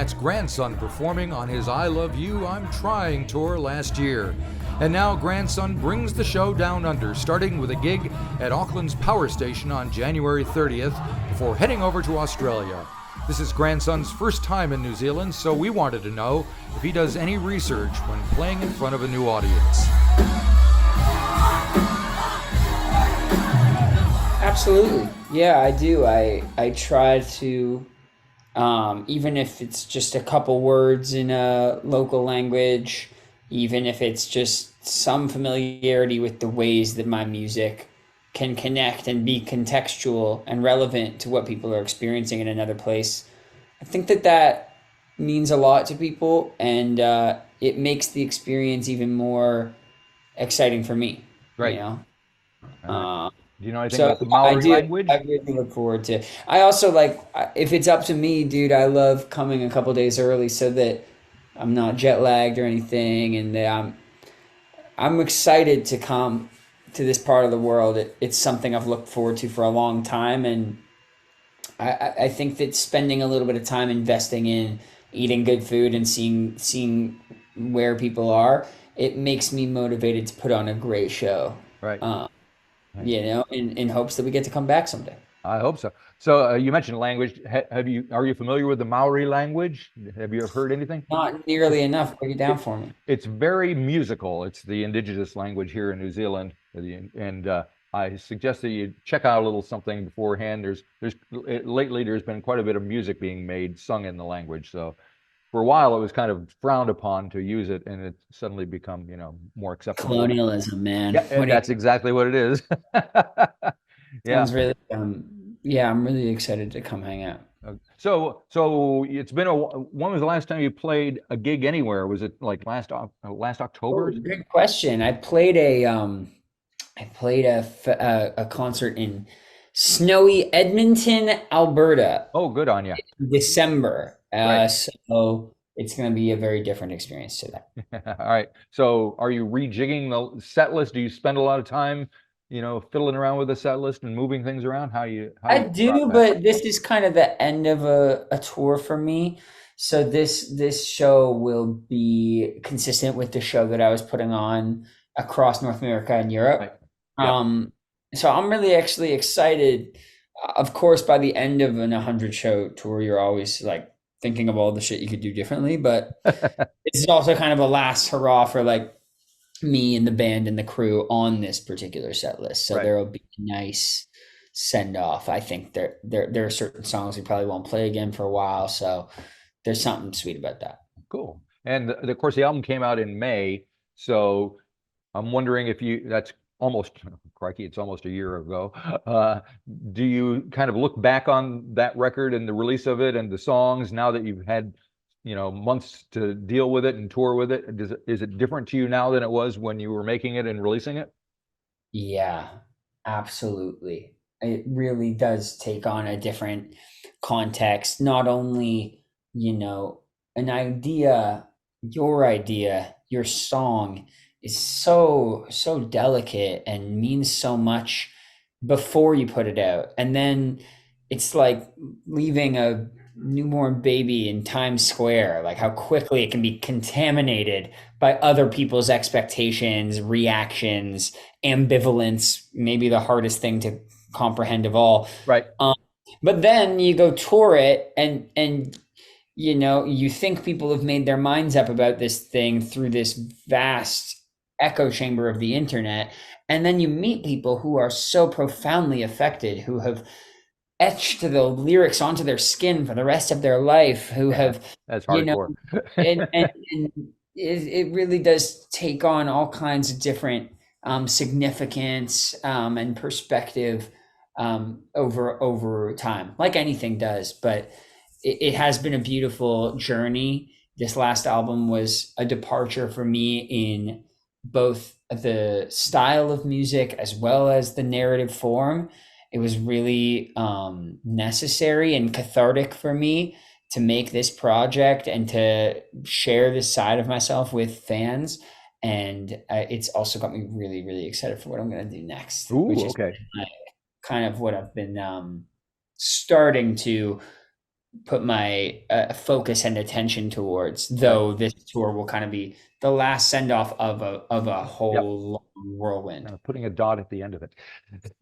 That's Grandson performing on his I Love You, I'm Trying tour last year. And now Grandson brings the show down under, starting with a gig at Auckland's Power Station on January 30th before heading over to Australia. This is Grandson's first time in New Zealand, so we wanted to know if he does any research when playing in front of a new audience. Absolutely. Yeah, I do. I try to, even if it's just a couple words in a local language, even if it's just some familiarity with the ways that my music can connect and be contextual and relevant to what people are experiencing in another place. I think that means a lot to people, and it makes the experience even more exciting for me, you Right. know? Uh, Uh, do you know anything So about the I Maori do. I language? really look forward to. I also like if it's up to me, dude. I love coming a couple days early so that I'm not jet lagged or anything, and that I'm excited to come to this part of the world. It's something I've looked forward to for a long time, and I think that spending a little bit of time investing in eating good food and seeing where people are, it makes me motivated to put on a great show. Right. Uh, Right. in hopes that we get to come back someday. I hope so. So you mentioned language. Are you familiar with the Maori language? Have you ever heard anything? Not It's nearly enough. Break it down it, for me. it's very musical. It's the indigenous language here in New Zealand, and I suggest that you check out a little something beforehand. Lately there's been quite a bit of music being made, sung in the language. So for a while it was kind of frowned upon to use it, and it's suddenly become, more acceptable. Colonialism, man. Yeah, What and do you, that's exactly what it is. Yeah. sounds really yeah, I'm really excited to come hang out. So it's been when was the last time you played a gig anywhere? Was it like last Oh, October? good question. I played a concert in snowy Edmonton, Alberta, Oh, good on you. in December. Right. So it's going to be a very different experience today. All right. So are you rejigging the set list? Do you spend a lot of time, fiddling around with the set list and moving things around? How do I you go about do, that? but this is kind of the end of a tour for me. So this show will be consistent with the show that I was putting on across North America and Right. Europe. Yep. So I'm really actually excited. Of course, by the end of an 100 show tour, you're always like thinking of all the shit you could do differently. But this is also kind of a last hurrah for like me and the band and the crew on this particular set list. So Right. there will be a nice send off. I think there are certain songs we probably won't play again for a while. So there's something sweet about that. Cool. And of course, the album came out in May, so I'm wondering if that's almost, crikey, it's almost a year ago. Uh, do you kind of look back on that record and the release of it and the songs now that you've had, months to deal with it and tour with it? Is it different to you now than it was when you were making it and releasing it? Yeah, absolutely. It really does take on a different context. Not only, an idea, your song is so delicate and means so much before you put it out. And then it's like leaving a newborn baby in Times Square, like how quickly it can be contaminated by other people's expectations, reactions, ambivalence, maybe the hardest thing to comprehend of all. Right. Um, but then you go tour it, and you think people have made their minds up about this thing through this vast echo chamber of the internet, and then you meet people who are so profoundly affected, who have etched the lyrics onto their skin for the rest of their life, who Yeah, have, that's you know, hardcore. and it really does take on all kinds of different significance and perspective over time, like anything does. But it has been a beautiful journey. This last album was a departure for me in both the style of music as well as the narrative form. It was really necessary and cathartic for me to make this project and to share this side of myself with fans. And it's also got me really, really excited for what I'm going to do next, which Ooh, is okay. kind of what I've been starting to put my focus and attention towards. Right. Though this tour will kind of be the last send off of a Yep. whole long whirlwind. Putting a dot at the end of it.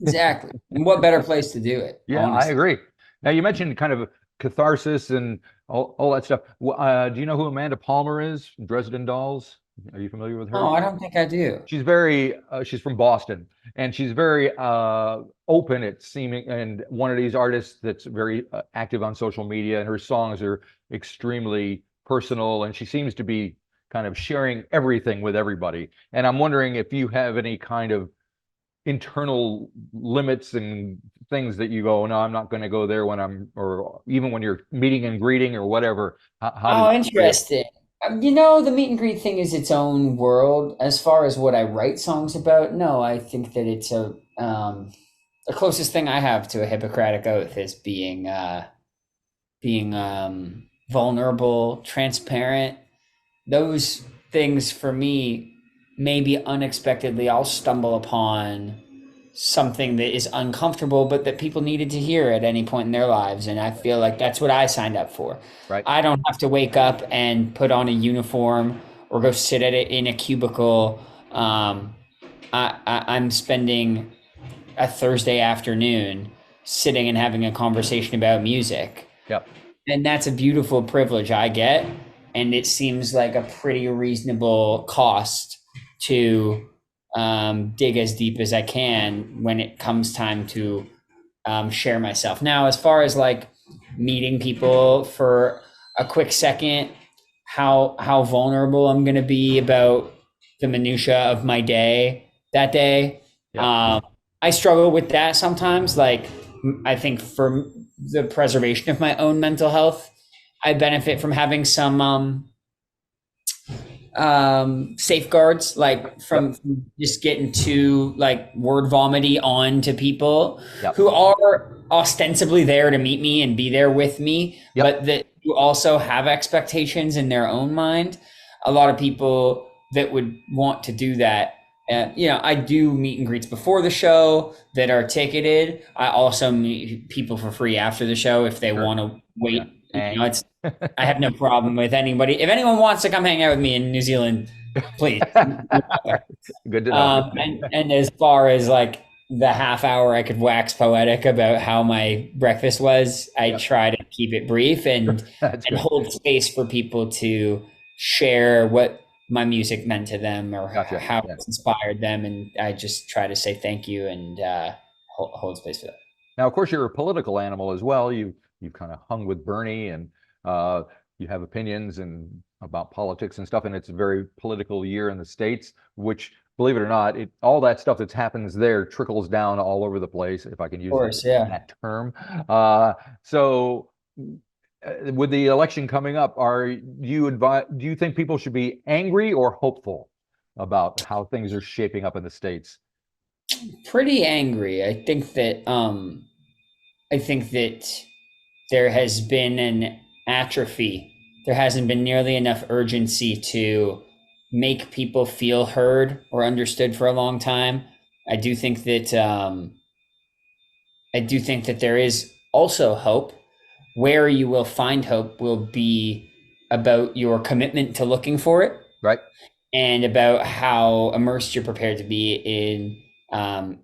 Exactly. And what better place to do it, Yeah, I honestly? agree. Now you mentioned kind of catharsis and all that stuff. Do you know who Amanda Palmer is? Dresden Dolls. Are you familiar with her? No, I don't think I do. She's from Boston, and she's very open at seeming, and one of these artists that's very active on social media, and her songs are extremely personal, and she seems to be kind of sharing everything with everybody. And I'm wondering if you have any kind of internal limits and things that you go, no, I'm not going to go there when or even when you're meeting and greeting or whatever. How does Oh, it for you? interesting. You know, the meet and greet thing is its own world. As far as what I write songs about, no, I think that it's a the closest thing I have to a Hippocratic oath is being vulnerable, transparent. Those things for me, maybe unexpectedly, I'll stumble upon something that is uncomfortable, but that people needed to hear at any point in their lives. And I feel like that's what I signed up for. Right. I don't have to wake up and put on a uniform or go sit at it in a cubicle. I'm spending a Thursday afternoon sitting and having a conversation about music. Yep. And that's a beautiful privilege I get. And it seems like a pretty reasonable cost to dig as deep as I can when it comes time to share myself. Now, as far as like meeting people for a quick second, how vulnerable I'm going to be about the minutia of my day that day. Yep. I struggle with that sometimes. Like, I think for the preservation of my own mental health, I benefit from having some safeguards, like Yep. from just getting too like word vomity on to people Yep. who are ostensibly there to meet me and be there with me, Yep. but that who also have expectations in their own mind. A lot of people that would want to do that. And you know, I do meet and greets before the show that are ticketed. I also meet people for free after the show if they Sure. want to Yeah. wait. You know, Hang. it's I have no problem with anybody. If anyone wants to come hang out with me in New Zealand, please. Good to know. And as far as like the half hour I could wax poetic about how my breakfast was, I Yep. try to keep it brief That's and good. hold space for people to share what my music meant to them or Gotcha. how Yeah. it's inspired them, and I just try to say thank you and hold space for that. Now, of course, you're a political animal as well. You kind of hung with Bernie, and uh, you have opinions and about politics and stuff. And it's a very political year in the States, which, believe it or not, all that stuff that happens there trickles down all over the place, if I can Of use course, yeah. that term. So, with the election coming up, do you think people should be angry or hopeful about how things are shaping up in the States? Pretty angry. I think that there has been an atrophy. There hasn't been nearly enough urgency to make people feel heard or understood for a long time. I do think that there is also hope. Where you will find hope will be about your commitment to looking for it Right? and about how immersed you're prepared to be in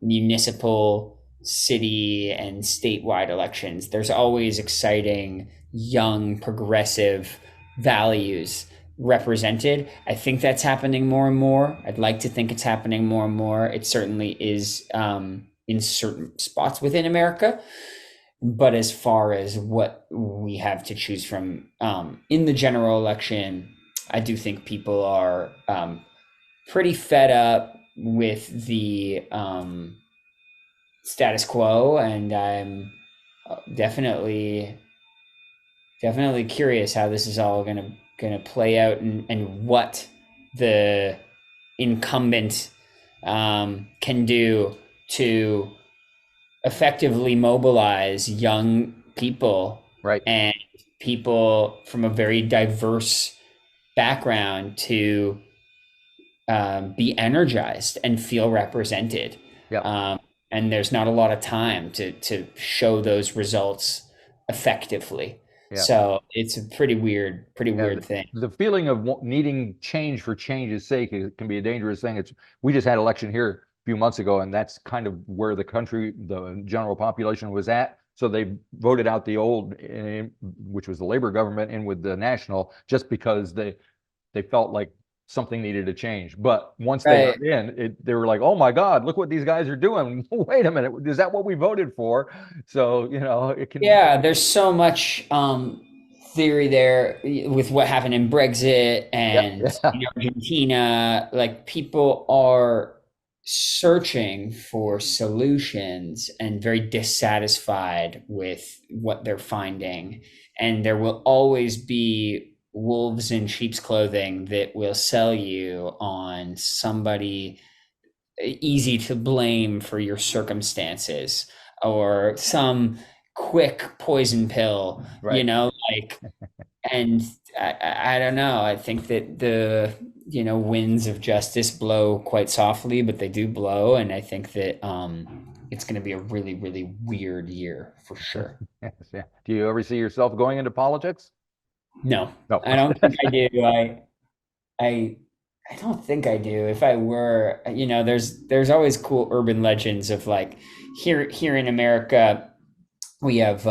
municipal, city, and statewide elections. There's always exciting, young, progressive values represented. I think that's happening more and more. I'd like to think it's happening more and more. It certainly is in certain spots within America. But as far as what we have to choose from in the general election, I do think people are pretty fed up with the status quo, and I'm definitely curious how this is all gonna play out and what the incumbent can do to effectively mobilize young people Right. and people from a very diverse background to be energized and feel represented. Yep. And there's not a lot of time to show those results effectively. Yeah. So it's a pretty Yeah, weird thing. the feeling of needing change for change's sake can be a dangerous thing. We just had an election here a few months ago, and that's kind of where the general population was at. So they voted out the old, which was the Labor government, in with the national, just because they felt like something needed to change. But once they Right. got in, they were like, "Oh my God, look what these guys are doing! Wait a minute, is that what we voted for?" So it can. Yeah, there's so much theory there with what happened in Brexit Yeah, and yeah, in Argentina. Like people are searching for solutions and very dissatisfied with what they're finding. And there will always be wolves in sheep's clothing that will sell you on somebody easy to blame for your circumstances or some quick poison pill, right. like, and I don't know. I think that the, winds of justice blow quite softly, but they do blow. And I think that it's going to be a really, really weird year for sure. Yes, yeah. Do you ever see yourself going into politics? No, No. I don't think I do. I I don't think I do. If I were, there's always cool urban legends of like here in America, we have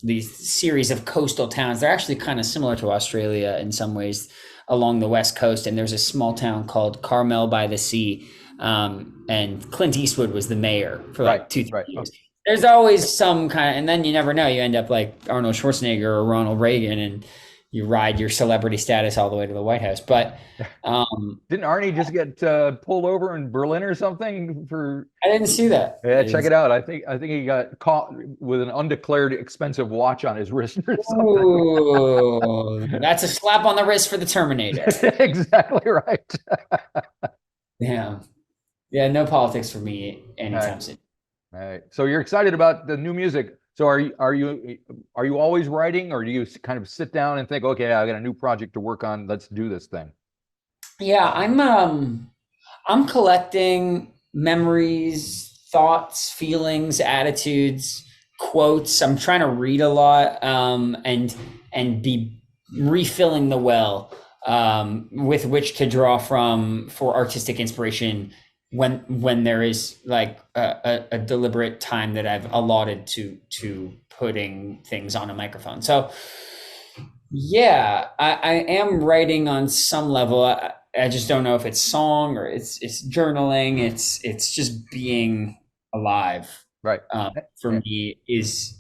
these series of coastal towns. They're actually kind of similar to Australia in some ways along the west coast. And there's a small town called Carmel by the Sea, and Clint Eastwood was the mayor for Right, like two, three right. years. Oh, There's always some kind of, and then you never know. You end up like Arnold Schwarzenegger or Ronald Reagan, and you ride your celebrity status all the way to the White House. But didn't Arnie just get pulled over in Berlin or something for? I didn't see that. Yeah, check it out. I think he got caught with an undeclared expensive watch on his wrist or something. Ooh, that's a slap on the wrist for the Terminator. Exactly right. Yeah. Yeah, no politics for me All right. anytime soon. All right. So you're excited about the new music. So are you always writing, or do you kind of sit down and think, okay, I got a new project to work on. Let's do this thing. Yeah, I'm collecting memories, thoughts, feelings, attitudes, quotes. I'm trying to read a lot, and be refilling the well, with which to draw from for artistic inspiration when there is like a deliberate time that I've allotted to putting things on a microphone. So yeah, I am writing on some level. I just don't know if it's song or it's journaling. It's just being alive. Right. For Yeah. me is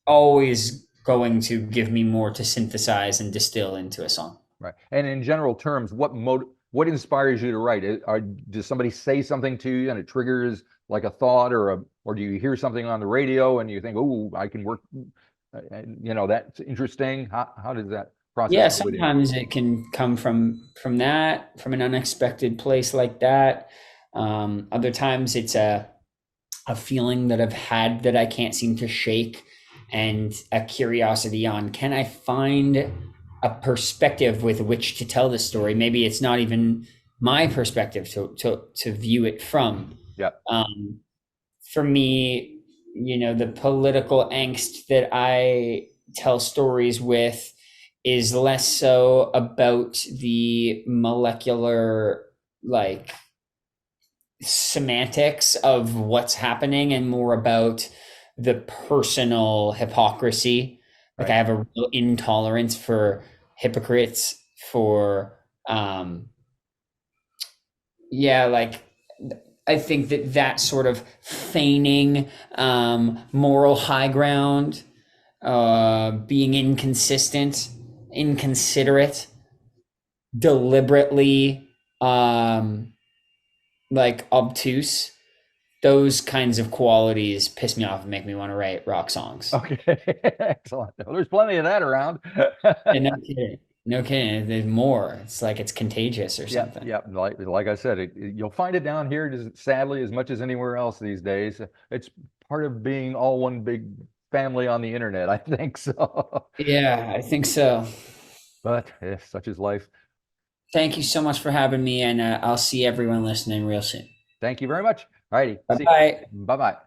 always going to give me more to synthesize and distill into a song. Right. And in general terms, what inspires you to write? Does somebody say something to you and it triggers like a thought, or do you hear something on the radio and you think, "Oh, I can work," that's interesting. How does that process Yeah, go with you? sometimes it can come from an unexpected place like that. Other times it's a feeling that I've had that I can't seem to shake, and a curiosity on, can I find a perspective with which to tell the story? Maybe it's not even my perspective to view it from. Yeah. Um, for me, the political angst that I tell stories with is less so about the molecular, like, semantics of what's happening and more about the personal hypocrisy. Like I Right. have a real intolerance for hypocrites, for um yeah, like I think that sort of feigning moral high ground, being inconsistent, inconsiderate, deliberately like obtuse, those kinds of qualities piss me off and make me want to write rock songs. Okay. Excellent. Well, there's plenty of that around. And no kidding. No kidding. There's more. It's like it's contagious or Yeah, something. yeah. Like I said, you'll find it down here, just sadly, as much as anywhere else these days. It's part of being all one big family on the internet, I think so. Yeah, I think so. But such is life. Thank you so much for having me, and I'll see everyone listening real soon. Thank you very much. All righty. Bye See you. bye. Bye bye.